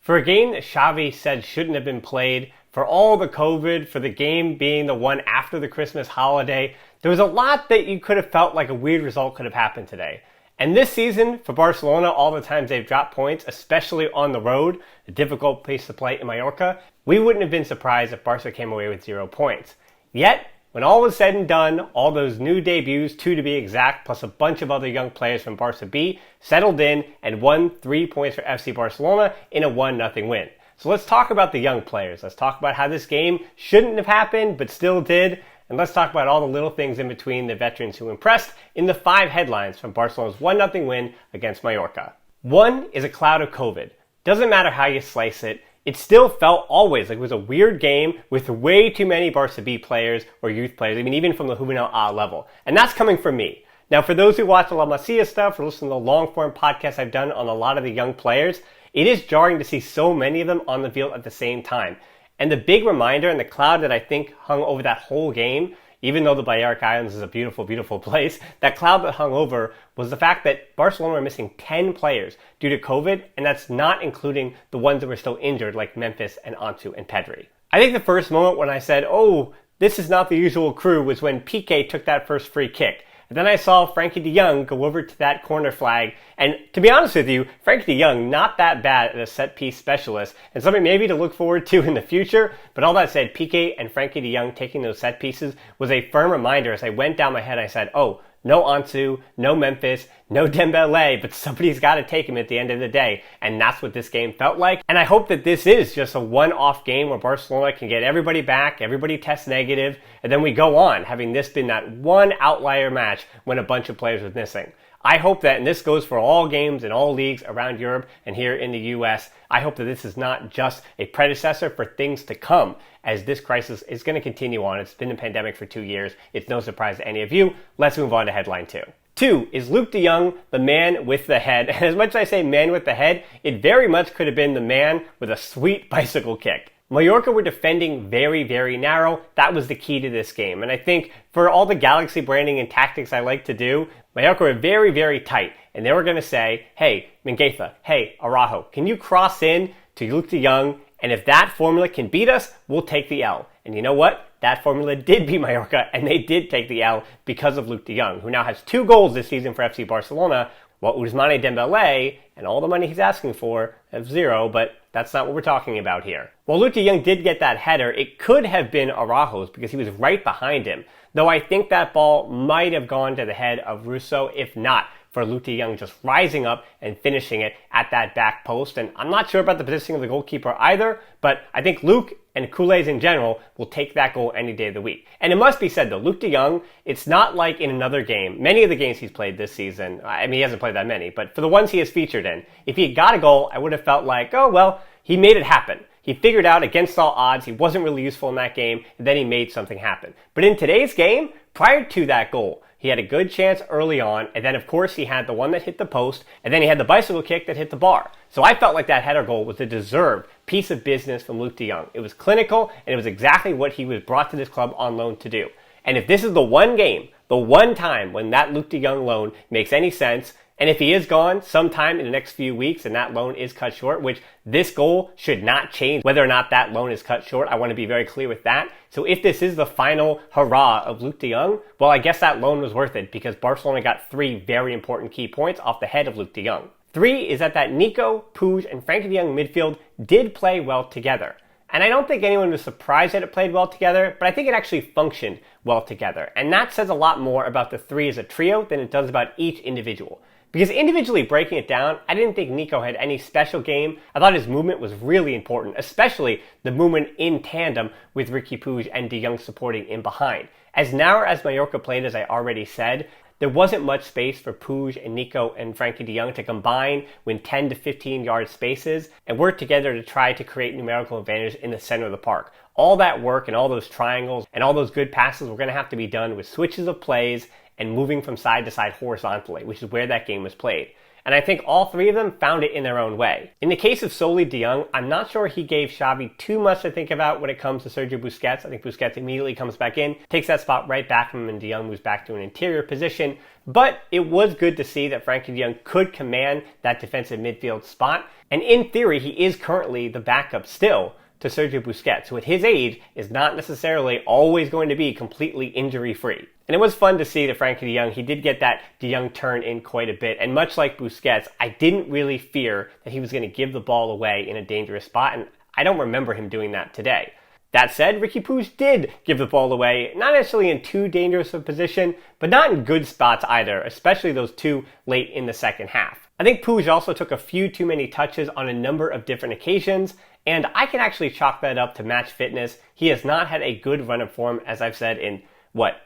For a game that Xavi said shouldn't have been played, for all the COVID, for the game being the one after the Christmas holiday, there was a lot that you could have felt like a weird result could have happened today. And this season, for Barcelona, all the times they've dropped points, especially on the road, a difficult place to play in Mallorca, we wouldn't have been surprised if Barca came away with 0 points. Yet, when all was said and done, all those new debuts, 2 to be exact, plus a bunch of other young players from Barça B, settled in and won 3 points for FC Barcelona in a 1-0 win. So let's talk about the young players. Let's talk about how this game shouldn't have happened, but still did. And let's talk about all the little things in between the veterans who impressed in the 5 headlines from Barcelona's 1-0 win against Mallorca. One is a cloud of COVID. Doesn't matter how you slice it, it still felt always like it was a weird game with way too many Barça B players or youth players, even from the Juvenil A level. And that's coming from me. Now, for those who watch the La Masia stuff or listen to the long-form podcasts I've done on a lot of the young players, it is jarring to see so many of them on the field at the same time. And the big reminder and the cloud that I think hung over that whole game, even though the Balearic Islands is a beautiful, beautiful place, that cloud that hung over was the fact that Barcelona were missing 10 players due to COVID, and that's not including the ones that were still injured like Memphis and Ansu and Pedri. I think the first moment when I said, oh, this is not the usual crew was when Piqué took that first free kick. And then I saw Frenkie de Jong go over to that corner flag. And to be honest with you, Frenkie de Jong, not that bad at a set-piece specialist, and something maybe to look forward to in the future. But all that said, Piqué and Frenkie de Jong taking those set pieces was a firm reminder. As I went down my head, I said, oh, no Ansu, no Memphis, no Dembele, but somebody's got to take him at the end of the day. And that's what this game felt like. And I hope that this is just a one-off game where Barcelona can get everybody back, everybody test negative, and then we go on, having this been that one outlier match when a bunch of players was missing. I hope that, and this goes for all games in all leagues around Europe and here in the US, I hope that this is not just a predecessor for things to come, as this crisis is going to continue on. It's been a pandemic for 2 years. It's no surprise to any of you. Let's move on to headline 2. 2 is Luuk de Jong, the man with the head. And as much as I say man with the head, it very much could have been the man with a sweet bicycle kick. Mallorca were defending very, very narrow. That was the key to this game. And I think for all the Galaxy branding and tactics I like to do, Mallorca were very, very tight. And they were going to say, hey, Mingueza, hey, Araujo, can you cross in to Luuk de Jong? And if that formula can beat us, we'll take the L. And you know what? That formula did beat Mallorca, and they did take the L because of Luuk de Jong, who now has 2 goals this season for FC Barcelona, while Ousmane Dembele, and all the money he's asking for, have 0, but that's not what we're talking about here. While Luuk de Jong did get that header, it could have been Araujo's because he was right behind him, though I think that ball might have gone to the head of Russo, if not for Luuk de Jong just rising up and finishing it at that back post. And I'm not sure about the positioning of the goalkeeper either, but I think Luuk and Culés in general will take that goal any day of the week. And it must be said though, Luuk de Jong, it's not like in another game, many of the games he's played this season, I mean he hasn't played that many, but for the ones he has featured in, if he had got a goal, I would have felt like, oh well, he made it happen. He figured out against all odds, he wasn't really useful in that game, and then he made something happen. But in today's game, prior to that goal, he had a good chance early on, and then of course he had the one that hit the post, and then he had the bicycle kick that hit the bar. So I felt like that header goal was a deserved piece of business from Luuk de Jong. It was clinical, and it was exactly what he was brought to this club on loan to do. And if this is the one game, the one time when that Luuk de Jong loan makes any sense, and if he is gone sometime in the next few weeks and that loan is cut short, which this goal should not change whether or not that loan is cut short, I want to be very clear with that. So if this is the final hurrah of Luuk de Jong, well, I guess that loan was worth it because Barcelona got 3 very important key points off the head of Luuk de Jong. 3 is that Nico, Puig, and Frenkie de Jong midfield did play well together. And I don't think anyone was surprised that it played well together, but I think it actually functioned well together. And that says a lot more about the 3 as a trio than it does about each individual. Because individually breaking it down, I didn't think Nico had any special game. I thought his movement was really important, especially the movement in tandem with Riqui Puig and de Jong supporting in behind. As narrow as Mallorca played, as I already said, there wasn't much space for Puig and Nico and Frenkie de Jong to combine win 10 to 15 yard spaces and work together to try to create numerical advantage in the center of the park. All that work and all those triangles and all those good passes were going to have to be done with switches of plays and moving from side to side horizontally, which is where that game was played. and I think all three of them found it in their own way. In the case of solely De Jong, I'm not sure he gave Xavi too much to think about when it comes to Sergio Busquets. I think Busquets immediately comes back in, takes that spot right back from him, and De Jong moves back to an interior position. But it was good to see that Frenkie de Jong could command that defensive midfield spot, and in theory, he is currently the backup still to Sergio Busquets, who at his age is not necessarily always going to be completely injury-free. And it was fun to see that Frenkie de Jong, he did get that de Jong turn in quite a bit, and much like Busquets, I didn't really fear that he was going to give the ball away in a dangerous spot, and I don't remember him doing that today. That said, Riqui Puig did give the ball away, not necessarily in too dangerous a position, but not in good spots either, especially those two late in the second half. I think Puig also took a few too many touches on a number of different occasions, and I can actually chalk that up to match fitness. He has not had a good run of form, as I've said, in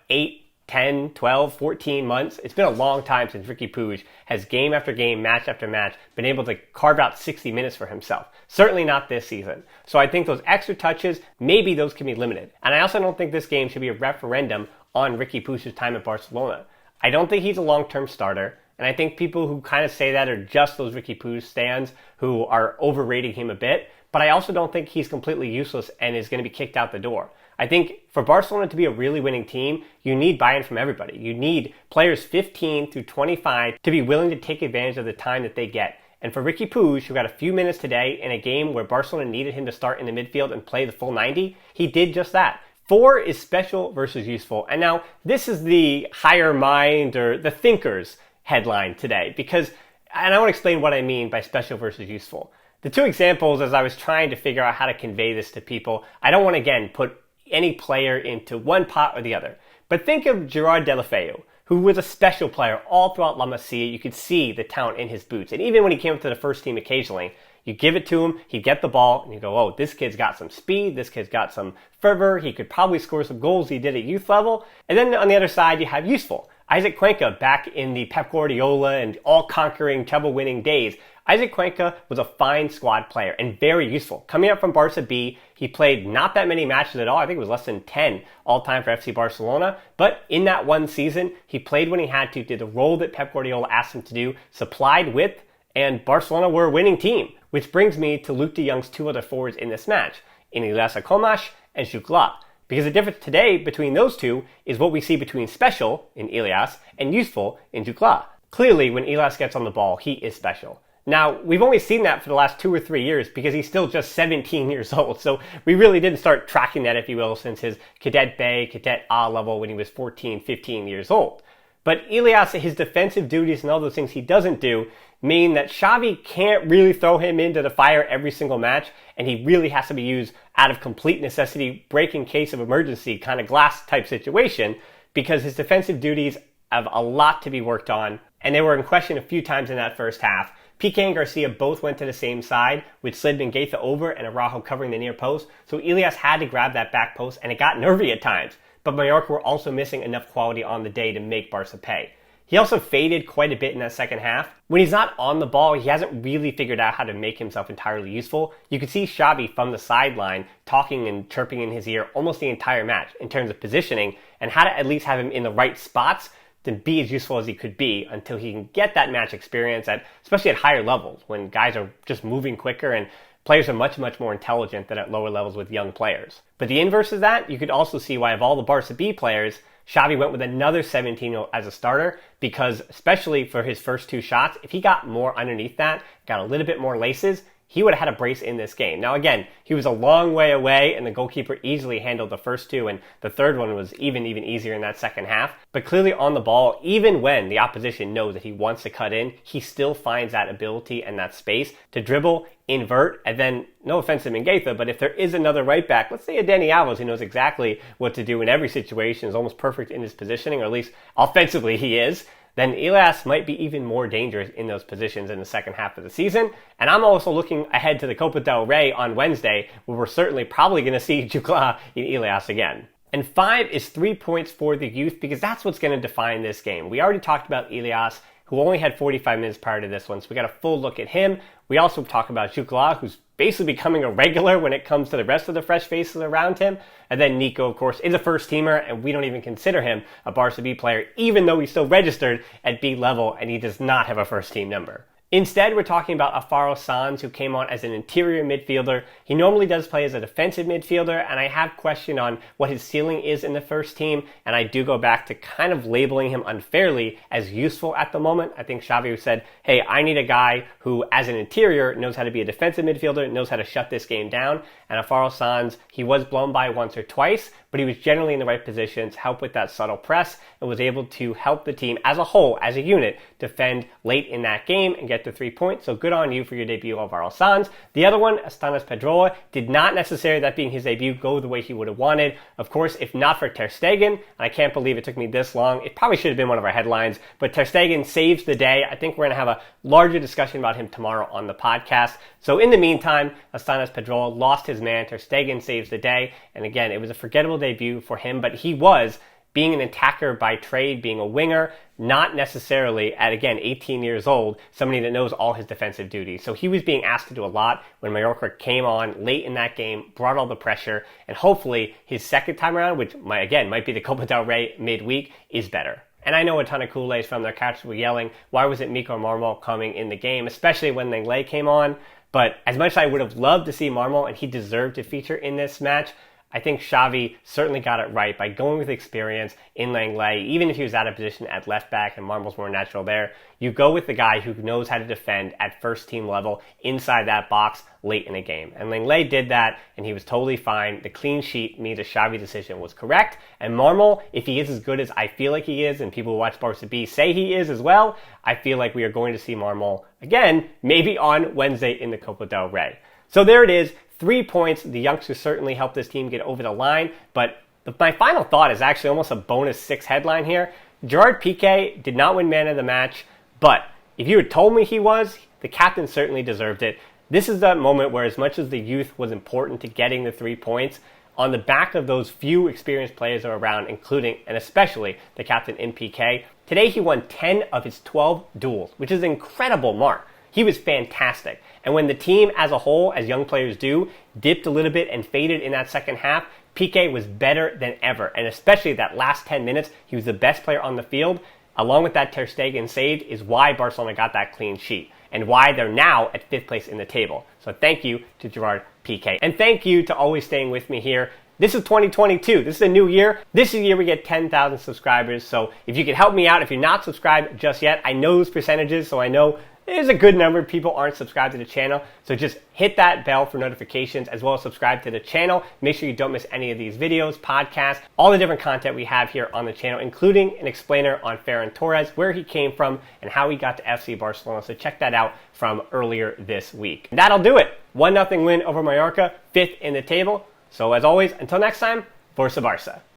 8, 10, 12, 14 months. It's been a long time since Riqui Puig has game after game, match after match, been able to carve out 60 minutes for himself. Certainly not this season. So I think those extra touches, maybe those can be limited. And I also don't think this game should be a referendum on Riqui Puig's time at Barcelona. I don't think he's a long-term starter. And I think people who kind of say that are just those Riqui Puig stands who are overrating him a bit. But I also don't think he's completely useless and is going to be kicked out the door. I think for Barcelona to be a really winning team, you need buy-in from everybody. You need players 15 through 25 to be willing to take advantage of the time that they get. And for Riqui Puig, who got a few minutes today in a game where Barcelona needed him to start in the midfield and play the full 90, he did just that. 4 is special versus useful. And now this is the higher mind or the thinkers headline today, and I want to explain what I mean by special versus useful. The two examples, as I was trying to figure out how to convey this to people, I don't want to, again, put any player into one pot or the other. But think of Gerard Deulofeu, who was a special player all throughout La Masia. You could see the talent in his boots. And even when he came up to the first team occasionally, you give it to him, he'd get the ball, and you go, oh, this kid's got some speed, this kid's got some fervor, he could probably score some goals he did at youth level. And then on the other side, you have useful. Isaac Cuenca, back in the Pep Guardiola and all-conquering, treble-winning days, Isaac Cuenca was a fine squad player and very useful. Coming up from Barça B, he played not that many matches at all. I think it was less than 10 all-time for FC Barcelona. But in that one season, he played when he had to, did the role that Pep Guardiola asked him to do, supplied with, and Barcelona were a winning team. Which brings me to Luuk de Jong's two other forwards in this match, in Ilias Akhomach and Xuclà. Because the difference today between those two is what we see between special in Ilias and useful in Xuclà. Clearly, when Ilias gets on the ball, he is special. Now, we've only seen that for the last 2 or 3 years because he's still just 17 years old. So we really didn't start tracking that, if you will, since his Cadet B, Cadet A level when he was 14, 15 years old. But Ilias, his defensive duties and all those things he doesn't do mean that Xavi can't really throw him into the fire every single match, and he really has to be used out of complete necessity, break in case of emergency, kind of glass type situation, because his defensive duties have a lot to be worked on, and they were in question a few times in that first half. Piqué and Garcia both went to the same side, with slid Mingueza over and Araujo covering the near post, so Ilias had to grab that back post, and it got nervy at times. But Mallorca were also missing enough quality on the day to make Barça pay. He also faded quite a bit in that second half. When he's not on the ball, he hasn't really figured out how to make himself entirely useful. You could see Xavi from the sideline talking and chirping in his ear almost the entire match in terms of positioning and how to at least have him in the right spots to be as useful as he could be until he can get that match experience, especially at higher levels when guys are just moving quicker and players are much, much more intelligent than at lower levels with young players. But the inverse of that, you could also see why of all the Barça B players, Xavi went with another 17-year-old as a starter because, especially for his first 2 shots, if he got more underneath that, got a little bit more laces, he would have had a brace in this game. Now again, he was a long way away and the goalkeeper easily handled the first 2 and the third one was even easier in that second half. But clearly on the ball, even when the opposition knows that he wants to cut in, he still finds that ability and that space to dribble, invert, and then, no offense to Mingueza, but if there is another right back, let's say a Dani Alves who knows exactly what to do in every situation, is almost perfect in his positioning, or at least offensively he is, then Ilias might be even more dangerous in those positions in the second half of the season. And I'm also looking ahead to the Copa del Rey on Wednesday, where we're certainly probably going to see Xuclà in Ilias again. And 5 is 3 points for the youth because that's what's going to define this game. We already talked about Ilias, who only had 45 minutes prior to this one, so we got a full look at him. We also talk about Xuclà, who's basically becoming a regular when it comes to the rest of the fresh faces around him. And then Nico, of course, is a first-teamer, and we don't even consider him a Barça B player, even though he's still registered at B level, and he does not have a first-team number. Instead, we're talking about Alvaro Sanz, who came on as an interior midfielder. He normally does play as a defensive midfielder, and I have questioned on what his ceiling is in the first team, and I do go back to kind of labeling him unfairly as useful at the moment. I think Xavi said, hey, I need a guy who, as an interior, knows how to be a defensive midfielder, knows how to shut this game down, and Alvaro Sanz, he was blown by once or twice, but he was generally in the right positions, help with that subtle press, and was able to help the team as a whole, as a unit, defend late in that game and get the 3 points. So good on you for your debut, Alvaro Sanz. The other one, Stanis Pedrola, did not necessarily, that being his debut, go the way he would have wanted. Of course, if not for Ter Stegen, and I can't believe it took me this long, it probably should have been one of our headlines, but Ter Stegen saves the day. I think we're going to have a larger discussion about him tomorrow on the podcast. So in the meantime, Stanis Pedrola lost his man. Ter Stegen saves the day. And again, it was a forgettable debut for him, but he was, being an attacker by trade, being a winger, not necessarily, at again 18 years old, somebody that knows all his defensive duties. So he was being asked to do a lot when Mallorca came on late in that game, brought all the pressure, and hopefully his second time around, which might be the Copa del Rey midweek, is better. And I know a ton of Kool-Aids from their couch were yelling, why wasn't Miko Marmol coming in the game, especially when Lenglet came on? But as much as I would have loved to see Marmol, and he deserved to feature in this match, I think Xavi certainly got it right by going with experience in Lenglet. Even if he was out of position at left back and Marmol's more natural there, you go with the guy who knows how to defend at first team level inside that box late in a game. And Lenglet did that, and he was totally fine. The clean sheet means the Xavi decision was correct. And Marmol, if he is as good as I feel like he is, and people who watch Barça B say he is as well, I feel like we are going to see Marmol again, maybe on Wednesday in the Copa del Rey. So there it is. 3 points. The youngsters certainly helped this team get over the line, but my final thought is actually almost a bonus 6 headline here. Gerard Piqué did not win man of the match, but if you had told me he was, the captain certainly deserved it. This is that moment where, as much as the youth was important to getting the 3 points, on the back of those few experienced players that are around, including and especially the captain in Piqué, today he won 10 of his 12 duels, which is an incredible mark. He was fantastic. And when the team as a whole, as young players do, dipped a little bit and faded in that second half, Piqué was better than ever. And especially that last 10 minutes, he was the best player on the field. Along with that Ter Stegen saved is why Barcelona got that clean sheet and why they're now at 5th place in the table. So thank you to Gerard Piqué. And thank you to always staying with me here. This is 2022. This is a new year. This is the year we get 10,000 subscribers. So if you can help me out, if you're not subscribed just yet, I know those percentages, so I know there's a good number of people aren't subscribed to the channel. So just hit that bell for notifications, as well as subscribe to the channel. Make sure you don't miss any of these videos, podcasts, all the different content we have here on the channel, including an explainer on Ferran Torres, where he came from and how he got to FC Barcelona. So check that out from earlier this week. And that'll do it. 1-0 win over Mallorca, 5th in the table. So as always, until next time, Forza Barça.